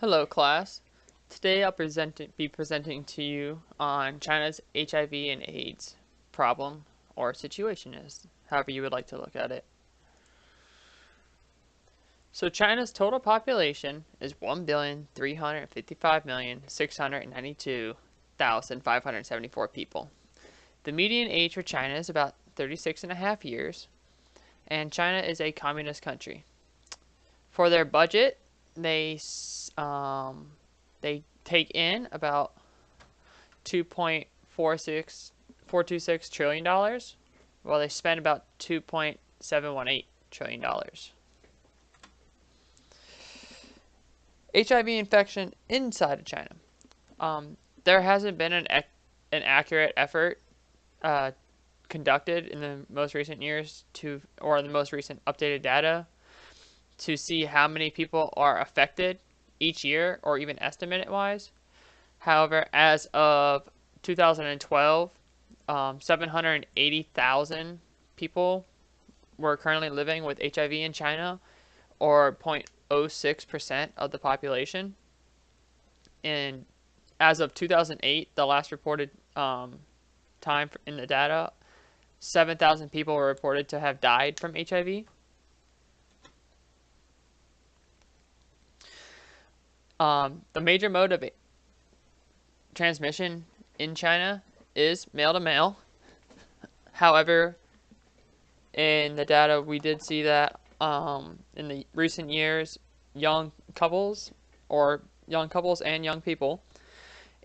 Hello class. Today I'll be presenting to you on China's HIV and AIDS problem or situation is however you would like to look at it. So China's total population is 1,355,692,574 people. The median age for China is about 36 and a half years, and China is a communist country. For their budget, they they take in about 2.426 trillion dollars, while they spend about 2.718 trillion dollars. HIV infection inside of China. There hasn't been an accurate effort conducted in the most recent years or the most recent updated data to see how many people are affected each year or even estimate wise. However, as of 2012, 780,000 people were currently living with HIV in China, or 0.06% of the population. And as of 2008, the last reported time in the data, 7,000 people were reported to have died from HIV. The major mode of transmission in China is male to male. However, in the data, we did see that in the recent years, young couples and young people,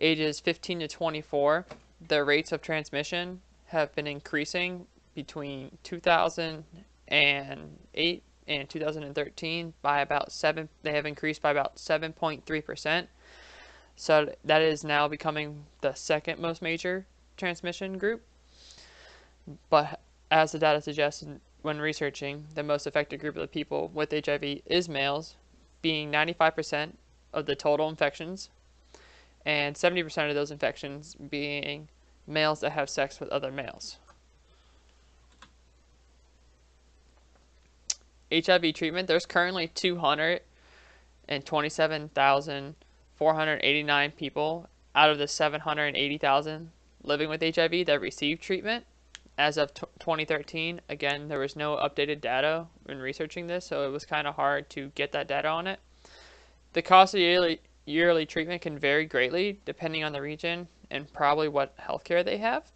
ages 15 to 24, the rates of transmission have been increasing between 2008 and 2013 by about 7. They have increased by about 7.3%. So that is now becoming the second most major transmission group. But as the data suggests when researching, the most affected group of the people with HIV is males, being 95% of the total infections, and 70% of those infections being males that have sex with other males. HIV treatment, there's currently 227,489 people out of the 780,000 living with HIV that receive treatment. As of 2013, again, there was no updated data when researching this, so it was kind of hard to get that data on it. The cost of yearly treatment can vary greatly depending on the region and probably what healthcare they have.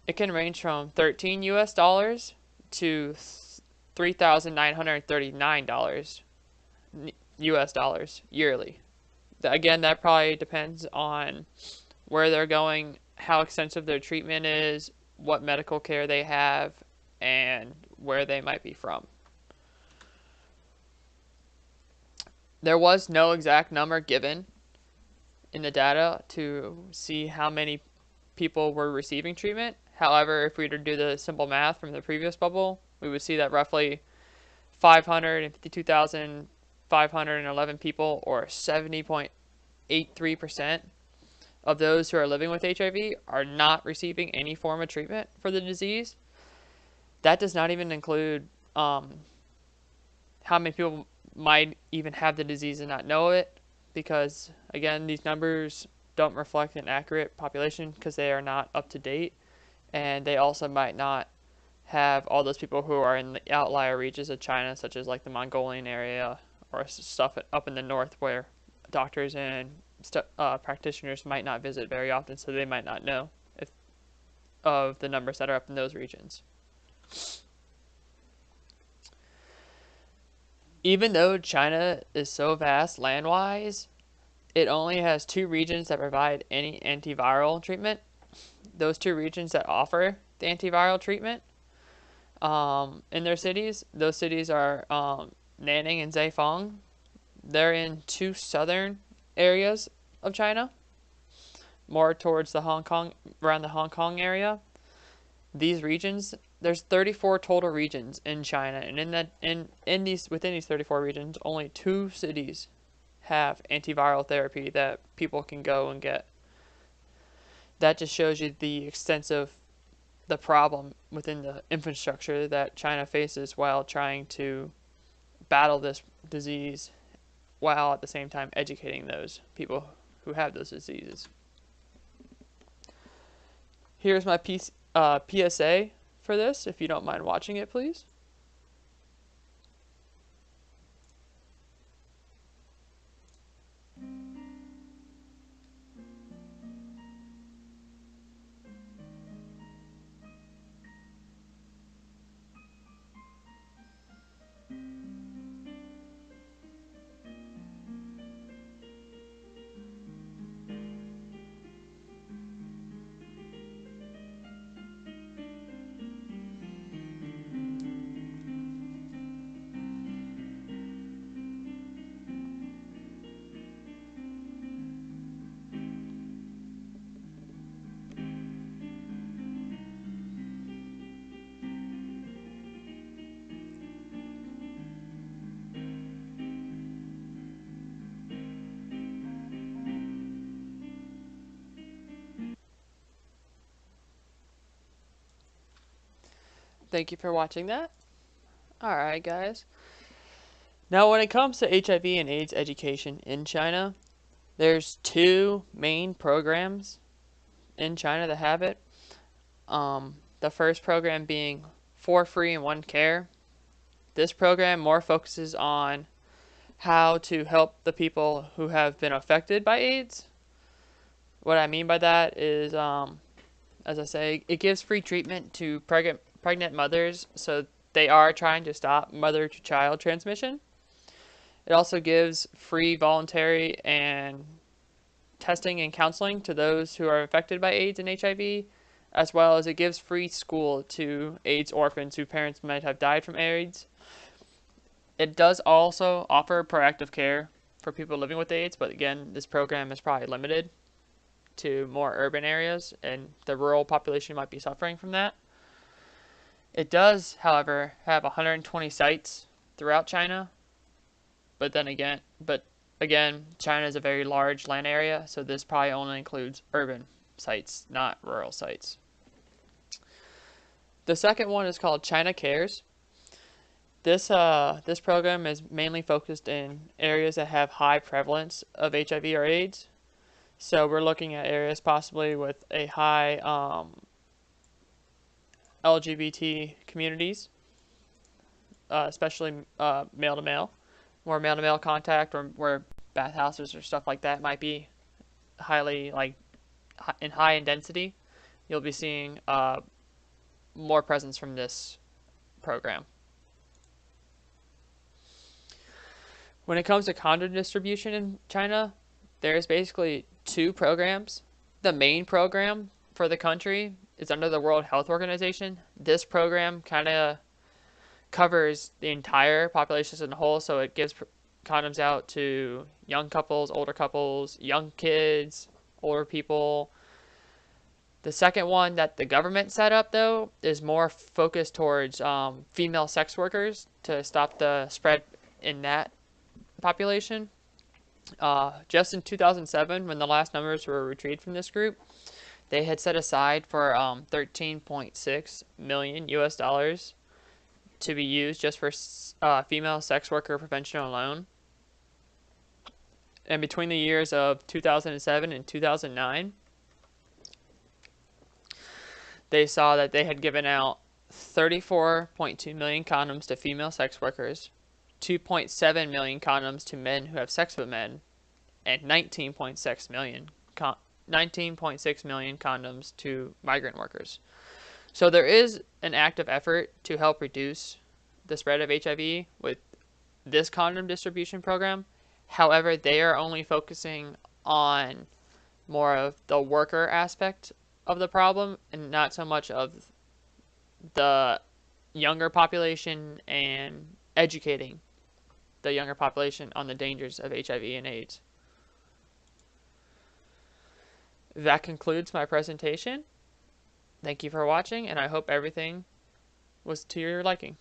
It can range from $13 US to $3,939 US dollars yearly. Again, that probably depends on where they're going, how extensive their treatment is, what medical care they have, and where they might be from. There was no exact number given in the data to see how many people were receiving treatment. However, if we were to do the simple math from the previous bubble, we would see that roughly 552,511 people, or 70.83% of those who are living with HIV, are not receiving any form of treatment for the disease. That does not even include how many people might even have the disease and not know it, because again, these numbers don't reflect an accurate population because they are not up to date, and they also might not have all those people who are in the outlier regions of China, such as like the Mongolian area or stuff up in the north where doctors and practitioners might not visit very often, so they might not know of the numbers that are up in those regions. Even though China is so vast land-wise, it only has 2 regions that provide any antiviral treatment. Those 2 regions that offer the antiviral treatment in their cities, those cities are Nanning and Zheifang. They're in 2 southern areas of China, more towards around the Hong Kong area. These regions, there's 34 total regions in China, and within these 34 regions, only 2 cities have antiviral therapy that people can go and get. That just shows you the problem within the infrastructure that China faces while trying to battle this disease while at the same time educating those people who have those diseases. Here's my PSA for this, if you don't mind watching it, please. Thank you for watching that. Alright, guys. Now, when it comes to HIV and AIDS education in China, there's two main programs in China that have it. The first program being For Free and One Care. This program more focuses on how to help the people who have been affected by AIDS. What I mean by that is, as I say, it gives free treatment to pregnant mothers, so they are trying to stop mother-to-child transmission. It also gives free voluntary and testing and counseling to those who are affected by AIDS and HIV, as well as it gives free school to AIDS orphans whose parents might have died from AIDS. It does also offer proactive care for people living with AIDS, but again, this program is probably limited to more urban areas, and the rural population might be suffering from that. It does, however, have 120 sites throughout China, but again, China is a very large land area, so this probably only includes urban sites, not rural sites. The second one is called China Cares. This program is mainly focused in areas that have high prevalence of HIV or AIDS. So we're looking at areas possibly with a high LGBT communities, especially male-to-male, more male-to-male contact, or where bathhouses or stuff like that might be highly in density. You'll be seeing more presence from this program. When it comes to condom distribution in China, there's basically two programs. The main program for the country is under the World Health Organization. This program kind of covers the entire population as a whole, so it gives condoms out to young couples, older couples, young kids, older people. The second one that the government set up, though, is more focused towards female sex workers to stop the spread in that population. Just in 2007, when the last numbers were retrieved from this group, they had set aside for $13.6 million US to be used just for female sex worker prevention alone. And between the years of 2007 and 2009, they saw that they had given out 34.2 million condoms to female sex workers, 2.7 million condoms to men who have sex with men, and 19.6 million condoms to migrant workers. So there is an active effort to help reduce the spread of HIV with this condom distribution program. However, they are only focusing on more of the worker aspect of the problem and not so much of the younger population and educating the younger population on the dangers of HIV and AIDS. That concludes my presentation. Thank you for watching, and I hope everything was to your liking.